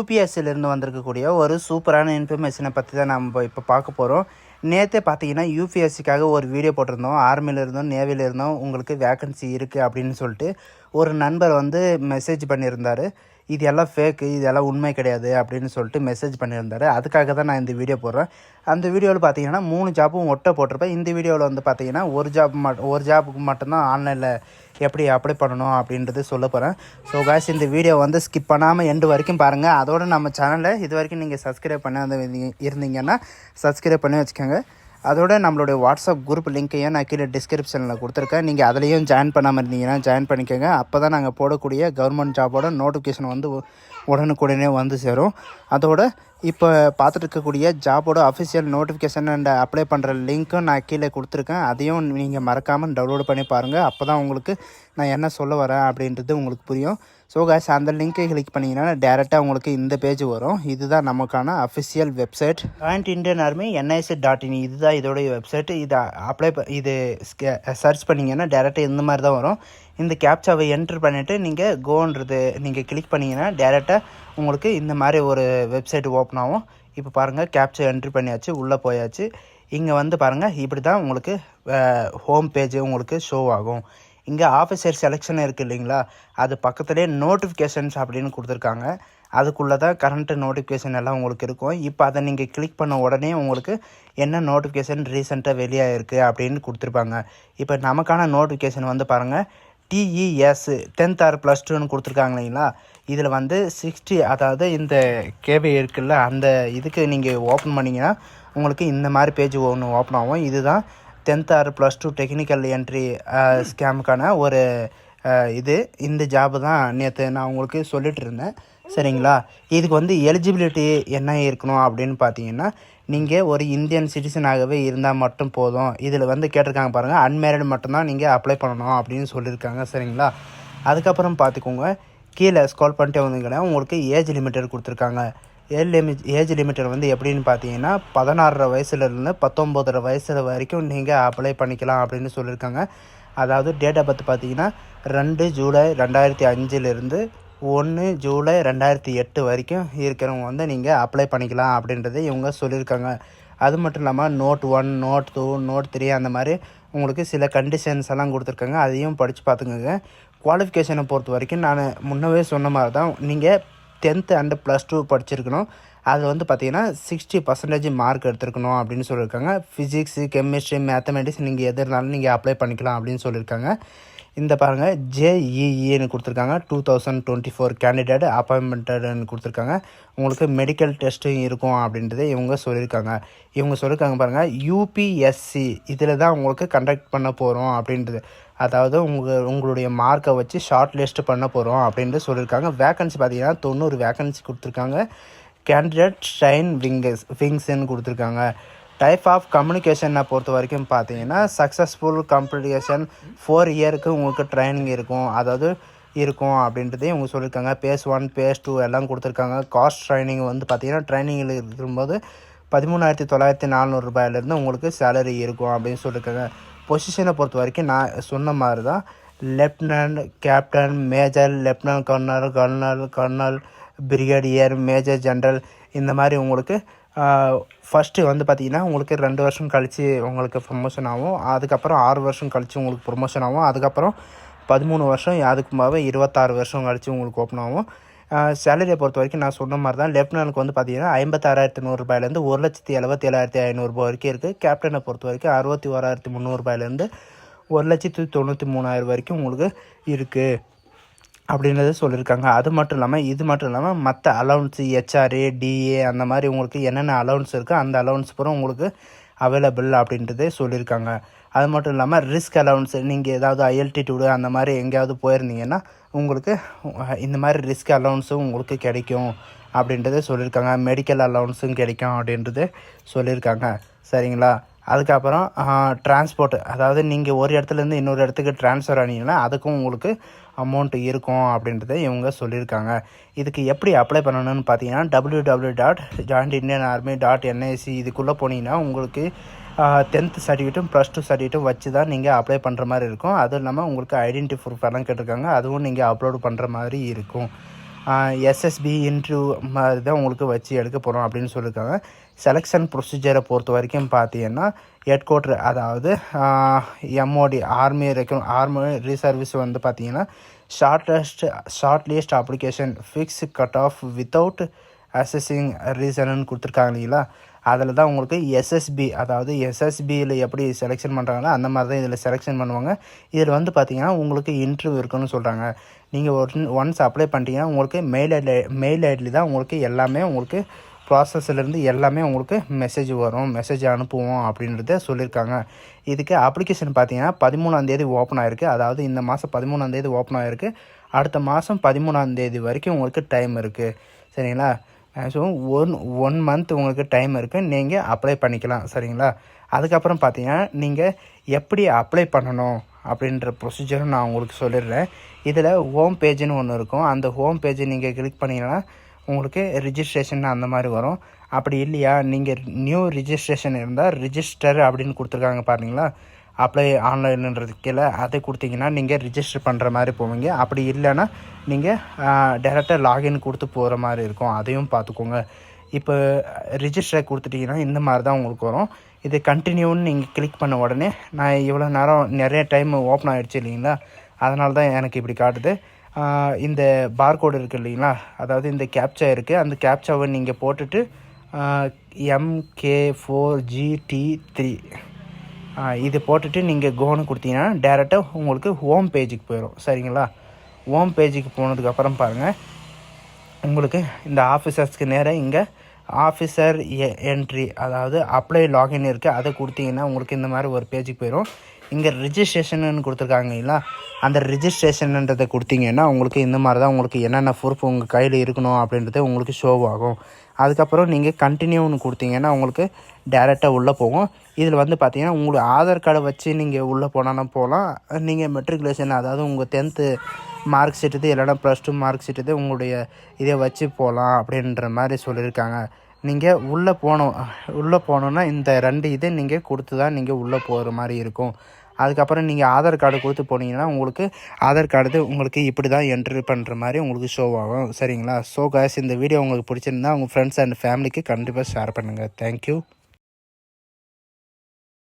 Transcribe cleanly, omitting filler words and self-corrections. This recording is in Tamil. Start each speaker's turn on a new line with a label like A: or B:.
A: யூபிஎஸ்சிலேருந்து வந்திருக்கக்கூடிய ஒரு சூப்பரான இன்ஃபர்மேஷனை பற்றி தான் நம்ம இப்போ பார்க்க போகிறோம். நேற்றே பார்த்தீங்கன்னா யூபிஎஸ்சிக்காக ஒரு வீடியோ போட்டிருந்தோம். ஆர்மியில் இருந்தோம், நேவியில் இருந்தோம், உங்களுக்கு வேக்கன்சி இருக்குது அப்படின்னு சொல்லிட்டு ஒரு நண்பர் மெசேஜ் பண்ணியிருந்தார். இது எல்லாம் ஃபேக்கு, இதெல்லாம் உண்மை கிடையாது அப்படின்னு சொல்லிட்டு மெசேஜ் பண்ணியிருந்தார். அதுக்காக தான் நான் இந்த வீடியோ போடுறேன். அந்த வீடியோவில் பார்த்தீங்கன்னா 3 ஜாப்பும் ஒட்ட போட்டிருப்பேன். இந்த வீடியோவில் பார்த்தீங்கன்னா ஒரு ஜாப்புக்கு மட்டும்தான் ஆன்லைனில் எப்படி அப்ளை பண்ணணும் அப்படின்றது சொல்ல போகிறேன். ஸோ காய்ஸ், இந்த வீடியோ ஸ்கிப் பண்ணாமல் எண்டு வரைக்கும் பாருங்கள். அதோடு நம்ம சேனலை இது வரைக்கும் நீங்கள் சப்ஸ்கிரைப் பண்ண இருந்தீங்கன்னா சப்ஸ்கிரைப் பண்ணி வச்சுக்கோங்க. அதோட நம்மளுடைய வாட்ஸ்அப் குரூப் லிங்க்கையும் நான் கீழே டிஸ்கிரிப்ஷனில் கொடுத்துருக்கேன். நீங்கள் அதிலையும் ஜாயின் பண்ணாமல் இருந்தீங்கன்னா ஜாயின் பண்ணிக்கோங்க. அப்போ தான் நாங்கள் போடக்கூடிய கவர்மெண்ட் ஜாபோட நோட்டிஃபிகேஷன் உடனுக்குடனே சேரும். அதோட இப்போ பார்த்துட்டு இருக்கக்கூடிய ஜாபோட அஃபிஷியல் நோட்டிஃபிகேஷன் அண்ட் அப்ளை பண்ணுற லிங்க்கும் நான் கீழே கொடுத்துருக்கேன். அதையும் நீங்கள் மறக்காமல் டவுன்லோட் பண்ணி பாருங்கள். அப்போ தான் உங்களுக்கு நான் என்ன சொல்ல வரேன் அப்படின்றது உங்களுக்கு புரியும். ஸோ காய்ஸ், அந்த லிங்க்கை கிளிக் பண்ணிங்கன்னா டேரெக்டாக உங்களுக்கு இந்த பேஜ் வரும். இதுதான் நமக்கான official website. Joint Indian army NIC.in இதுதான் இதோடைய வெப்சைட். இது சர்ச் பண்ணிங்கன்னா டேரெக்டாக இந்த மாதிரி தான் வரும். இந்த கேப்சாவை என்ட்ரு பண்ணிவிட்டு நீங்கள் நீங்கள் கிளிக் பண்ணிங்கன்னா டேரெக்டாக உங்களுக்கு இந்த மாதிரி ஒரு வெப்சைட் ஓப்பன் ஆகும். இப்போ பாருங்கள், கேப்சா என்ட்ரி பண்ணியாச்சு, உள்ளே போயாச்சு. இங்கே பாருங்கள், இப்படி தான் உங்களுக்கு ஹோம் பேஜ் உங்களுக்கு ஷோ ஆகும். இங்கே ஆஃபீஸர் செலெக்ஷன் இருக்குது இல்லைங்களா, அது பக்கத்துலேயே நோட்டிஃபிகேஷன்ஸ் அப்படின்னு கொடுத்துருக்காங்க. அதுக்குள்ளே தான் கரண்ட்டு நோட்டிஃபிகேஷன் எல்லாம் உங்களுக்கு இருக்கும். இப்போ அதை நீங்கள் கிளிக் பண்ண உடனே உங்களுக்கு என்ன நோட்டிஃபிகேஷன் ரீசெண்டாக வெளியாகிருக்கு அப்படின்னு கொடுத்துருப்பாங்க. இப்போ நமக்கான நோட்டிஃபிகேஷன் பாருங்கள், TES 10th or +2 கொடுத்துருக்காங்க இல்லைங்களா. இதில் 60, அதாவது இந்த கேபி இருக்குல்ல, அந்த இதுக்கு நீங்கள் ஓப்பன் பண்ணிங்கன்னா உங்களுக்கு இந்த மாதிரி பேஜ் ஒன்று ஓப்பன் ஆகும். இதுதான் 10th or +2 டெக்னிக்கல் என்ட்ரி ஸ்கேமுக்கான ஒரு இந்த ஜாபு தான் நேற்று நான் உங்களுக்கு சொல்லிட்டு இருந்தேன். சரிங்களா, இதுக்கு எலிஜிபிலிட்டி என்ன இருக்கணும் அப்படின்னு பார்த்தீங்கன்னா, நீங்கள் ஒரு இந்தியன் சிட்டிசனாகவே இருந்தால் மட்டும் போதும். இதில் கேட்டிருக்காங்க பாருங்கள், அன்மேரிடு மட்டும்தான் நீங்கள் அப்ளை பண்ணணும் அப்படின்னு சொல்லியிருக்காங்க. சரிங்களா, அதுக்கப்புறம் பார்த்துக்கோங்க, கீழே ஸ்க்ரோல் பண்ணிட்டே வந்தீங்கன்னா உங்களுக்கு ஏஜ் லிமிட்டட் கொடுத்துருக்காங்க. ஏஜ் லிமிட்டட் எப்படின்னு பார்த்தீங்கன்னா 16 வயசுலேருந்து 19 வயசு வரைக்கும் நீங்கள் அப்ளை பண்ணிக்கலாம் அப்படின்னு சொல்லியிருக்காங்க. அதாவது டேட் ஆஃப் பர்த் பார்த்தீங்கன்னா 2 ஜூலை 2005 1 ஜூலை 2008 வரைக்கும் இருக்கிறவங்க நீங்கள் அப்ளை பண்ணிக்கலாம் அப்படின்றத இவங்க சொல்லியிருக்காங்க. அது மட்டும் இல்லாமல் நோட் 1, நோட் 2, நோட் 3 அந்த மாதிரி உங்களுக்கு சில கண்டிஷன்ஸ் எல்லாம் கொடுத்துருக்காங்க. அதையும் படித்து பார்த்துக்கோங்க. குவாலிஃபிகேஷனை பொறுத்த வரைக்கும் நான் முன்னவே சொன்ன மாதிரி தான், நீங்கள் 10th and +2 படிச்சிருக்கணும். அது பார்த்தீங்கன்னா 60% மார்க் எடுத்துருக்கணும் அப்படின்னு சொல்லியிருக்காங்க. ஃபிசிக்ஸு, கெமிஸ்ட்ரி, மேத்தமெட்டிக்ஸ் நீங்கள் எது இருந்தாலும் நீங்கள் அப்ளை பண்ணிக்கலாம் அப்படின்னு சொல்லியிருக்காங்க. இந்த பாருங்கள், JEEன்னு கொடுத்துருக்காங்க. 2024 கேண்டிடேட் அப்பாயின்மெண்டட்னு கொடுத்துருக்காங்க. உங்களுக்கு மெடிக்கல் டெஸ்ட்டும் இருக்கும் அப்படின்றத இவங்க சொல்லியிருக்காங்க பாருங்கள். UPSC இதில் தான் உங்களுக்கு கண்டக்ட் பண்ண போகிறோம் அப்படின்றது, அதாவது உங்களுடைய மார்க்கை வச்சு ஷார்ட் லிஸ்ட் பண்ண போகிறோம் அப்படின்ட்டு சொல்லியிருக்காங்க. வேக்கன்சி பார்த்தீங்கன்னா 90 வேக்கன்சி கொடுத்துருக்காங்க. கேண்டிடேட் ட்ரெயின் விங்ஸ்ன்னு கொடுத்துருக்காங்க. டைப் ஆஃப் கம்யூனிகேஷனை பொறுத்த வரைக்கும் பார்த்தீங்கன்னா சக்ஸஸ்ஃபுல் கம்யூனிகேஷன் 4 இயருக்கு உங்களுக்கு ட்ரைனிங் இருக்கும் அப்படின்றதே இவங்க சொல்லியிருக்காங்க. பேஸ் 1, பேஸ் 2 எல்லாம் கொடுத்துருக்காங்க. காஸ்ட் ட்ரைனிங் பார்த்தீங்கன்னா ட்ரைனிங்கில் இருக்கும்போது 13,940 ரூபாயிலேருந்து உங்களுக்கு சேலரி இருக்கும் அப்படின்னு சொல்லியிருக்காங்க. பொசிஷனை பொறுத்த வரைக்கும் நான் சொன்ன மாதிரி தான், lieutenant, captain, major, lieutenant colonel, brigadier, major general இந்த மாதிரி உங்களுக்கு ஃபஸ்ட்டு பார்த்திங்கன்னா உங்களுக்கு 2 வருஷம் கழித்து உங்களுக்கு ப்ரொமோஷன் ஆகும். அதுக்கப்புறம் 6 வருஷம் கழித்து உங்களுக்கு ப்ரொமோஷன் ஆகும். அதுக்கப்புறம் 13 வருஷம், அதுக்கு மேலே 26 வருஷம் கழித்து உங்களுக்கு ஓப்பன் ஆகும். சேலரியை பொறுத்த வரைக்கும் நான் சொன்ன மாதிரி தான், லெஃப்டினன்ட்க்கு பார்த்தீங்கன்னா 56,100 ரூபாயிலேருந்து 1,77,500 வரைக்கும் இருக்குது. கேப்டனை பொறுத்த வரைக்கும் 61,300 ரூபாயிலேருந்து 1,93,000 வரைக்கும் உங்களுக்கு இருக்குது அப்படின்றத சொல்லியிருக்காங்க. இது மட்டும் இல்லாமல் மற்ற அலவுன்ஸு, HRA, DA அந்த மாதிரி உங்களுக்கு என்னென்ன அலவுன்ஸ் இருக்கோ அந்த அலவுன்ஸ் பூரா உங்களுக்கு அவைலபிள் அப்படின்றதே சொல்லியிருக்காங்க. அது மட்டும் இல்லாமல் ரிஸ்க் அலவுன்ஸ், நீங்கள் ஏதாவது அல்டிடியூடு அந்த மாதிரி எங்கேயாவது போயிருந்தீங்கன்னா உங்களுக்கு இந்த மாதிரி ரிஸ்க் அலவுன்ஸும் உங்களுக்கு கிடைக்கும் அப்படின்றத சொல்லியிருக்காங்க. மெடிக்கல் அலவுன்ஸும் கிடைக்கும் அப்படின்றது சொல்லியிருக்காங்க. சரிங்களா, அதுக்கப்புறம் டிரான்ஸ்போர்ட், அதாவது நீங்கள் ஒரு இடத்துலேருந்து இன்னொரு இடத்துக்கு ட்ரான்ஸ்ஃபர் ஆனீங்கன்னா அதுக்கும் உங்களுக்கு அமௌண்ட் இருக்கும் அப்படின்றத இவங்க சொல்லியிருக்காங்க. இதுக்கு எப்படி அப்ளை பண்ணணும்னு பார்த்தீங்கன்னா www.jointindianarmy.nic இதுக்குள்ளே போனீங்கன்னா உங்களுக்கு 10th சர்டிஃபிகேட்டும் +2 சர்டிஃபிகேட்டும் வச்சு தான் நீங்கள் அப்ளை பண்ணுற மாதிரி இருக்கும். அதுவும் இல்லாமல் உங்களுக்கு ஐடென்டி ப்ரூஃப் எல்லாம் கேட்டிருக்காங்க, அதுவும் நீங்கள் அப்லோடு பண்ணுற மாதிரி இருக்கும். எஸ்எஸ்பி இன்டர்வியூ மாதிரி தான் உங்களுக்கு வச்சு எடுக்க போகிறோம் அப்படின்னு சொல்லியிருக்காங்க. செலெக்ஷன் ப்ரொசீஜரை பொறுத்த வரைக்கும் பார்த்தீங்கன்னா ஹெட் குவார்ட்டர், அதாவது எம்ஓடி ஆர்மி ரீசர்வீஸ் வந்து பார்த்தீங்கன்னா short list application fix cut off without assessing ரீசன்னு கொடுத்துருக்காங்க இல்லைங்களா. அதில் தான் உங்களுக்கு எஸ்எஸ்பி, அதாவது எஸ்எஸ்பியில் எப்படி செலெக்ஷன் பண்ணுறாங்களோ அந்த மாதிரி தான் இதில் செலெக்ஷன் பண்ணுவாங்க. இதில் வந்து பார்த்திங்கன்னா உங்களுக்கு இன்டர்வியூ இருக்குன்னு சொல்கிறாங்க. நீங்கள் ஒன்ஸ் அப்ளை பண்ணிட்டீங்கன்னா உங்களுக்கு மெயில் ஐடி தான் உங்களுக்கு எல்லாமே உங்களுக்கு ப்ராசஸ்லேருந்து எல்லாமே உங்களுக்கு மெசேஜ் அனுப்புவோம் அப்படின்றத சொல்லியிருக்காங்க. இதுக்கு அப்ளிகேஷன் பார்த்தீங்கன்னா 13ஆந்தேதி ஓப்பன் ஆகிருக்கு. அதாவது இந்த மாதம் 13ஆந்தேதி ஓப்பன் ஆகிருக்கு. அடுத்த மாதம் 13ஆந்தேதி வரைக்கும் உங்களுக்கு டைம் இருக்குது. சரிங்களா. மேக்ஸிமம் ஒன் மந்த் உங்களுக்கு டைம் இருக்குது, நீங்கள் அப்ளை பண்ணிக்கலாம். சரிங்களா. அதுக்கப்புறம் பார்த்தீங்கன்னா நீங்கள் எப்படி அப்ளை பண்ணணும் அப்படின்ற ப்ரொசீஜரும் நான் உங்களுக்கு சொல்லிடுறேன். இதில் ஹோம் பேஜுன்னு ஒன்று இருக்கும். அந்த ஹோம் பேஜை நீங்கள் கிளிக் பண்ணிங்கன்னா உங்களுக்கு ரிஜிஸ்ட்ரேஷன் அந்த மாதிரி வரும். அப்படி இல்லையா, நீங்கள் நியூ ரிஜிஸ்ட்ரேஷன் இருந்தால் ரிஜிஸ்டர் அப்படின்னு கொடுத்துருக்காங்க பாருங்களா, அப்ளை ஆன்லைன்ன்றது கீழே அதை கொடுத்தீங்கன்னா நீங்கள் ரிஜிஸ்டர் பண்ணுற மாதிரி போவீங்க. அப்படி இல்லைன்னா நீங்கள் டேரெக்டாக லாகின் கொடுத்து போகிற மாதிரி இருக்கும். அதையும் பார்த்துக்கோங்க. இப்போ ரிஜிஸ்டர் கொடுத்துட்டிங்கன்னா இந்த மாதிரி தான் உங்களுக்கு வரும். இது கண்டினியூன்னு நீங்கள் கிளிக் பண்ண உடனே நான் இவ்வளோ நேரம் நிறைய டைம் ஓப்பன் ஆகிடுச்சு இல்லைங்களா, அதனால தான் எனக்கு இப்படி காட்டுது. இந்த பார்கோடு இருக்குது இல்லைங்களா, அதாவது இந்த கேப்சா இருக்குது. அந்த கேப்சாவை நீங்கள் போட்டுட்டு MK4GT3 இது போட்டுட்டு நீங்கள் கோன்னு கொடுத்தீங்கன்னா டேரெக்டாக உங்களுக்கு ஹோம் பேஜுக்கு போயிடும். சரிங்களா. ஹோம் பேஜுக்கு போனதுக்கப்புறம் பாருங்கள், உங்களுக்கு இந்த ஆஃபீஸர்ஸ்க்கு நேராக இங்கே ஆஃபீஸர் என்ட்ரி, அதாவது அப்ளை லாகின் இருக்குது. அதை கொடுத்தீங்கன்னா உங்களுக்கு இந்த மாதிரி ஒரு பேஜுக்கு போயிடும். இங்கே ரிஜிஸ்ட்ரேஷன்னு கொடுத்துருக்காங்க இல்லை, அந்த ரிஜிஸ்ட்ரேஷன்ன்றதை கொடுத்தீங்கன்னா உங்களுக்கு இந்த மாதிரி தான் உங்களுக்கு என்னென்ன ப்ரூஃப் உங்கள் கையில் இருக்கணும் அப்படின்றது உங்களுக்கு ஷோ ஆகும். அதுக்கப்புறம் நீங்கள் கண்டினியூன்னு கொடுத்தீங்கன்னா உங்களுக்கு டேரெக்டாக உள்ளே போகும். இதில் வந்து பார்த்தீங்கன்னா உங்களுக்கு ஆதார் கார்டை வச்சு நீங்கள் உள்ளே போனாலும் போகலாம். நீங்கள் மெட்ரிகுலேஷன், அதாவது உங்கள் 10th மார்க் ஷீட்டு இல்லைனா +2 மார்க் ஷீட்டு உங்களுடைய இதை வச்சு போகலாம் அப்படின்ற மாதிரி சொல்லியிருக்காங்க. நீங்கள் உள்ளே போனோன்னா இந்த 2 இதை நீங்கள் கொடுத்து தான் நீங்கள் உள்ளே போகிற மாதிரி இருக்கும். அதுக்கப்புறம் நீங்கள் ஆதார் கார்டு கொடுத்து போனீங்கன்னா உங்களுக்கு ஆதார் கார்டு உங்களுக்கு இப்படி தான் என்ட்ரி பண்ணுற மாதிரி உங்களுக்கு ஷோ ஆகும். சரிங்களா. ஸோ காய்ஸ், இந்த வீடியோ உங்களுக்கு பிடிச்சிருந்தா உங்கள் ஃப்ரெண்ட்ஸ் அண்ட் ஃபேமிலிக்கு கண்டிப்பாக ஷேர் பண்ணுங்கள். தேங்க்யூ.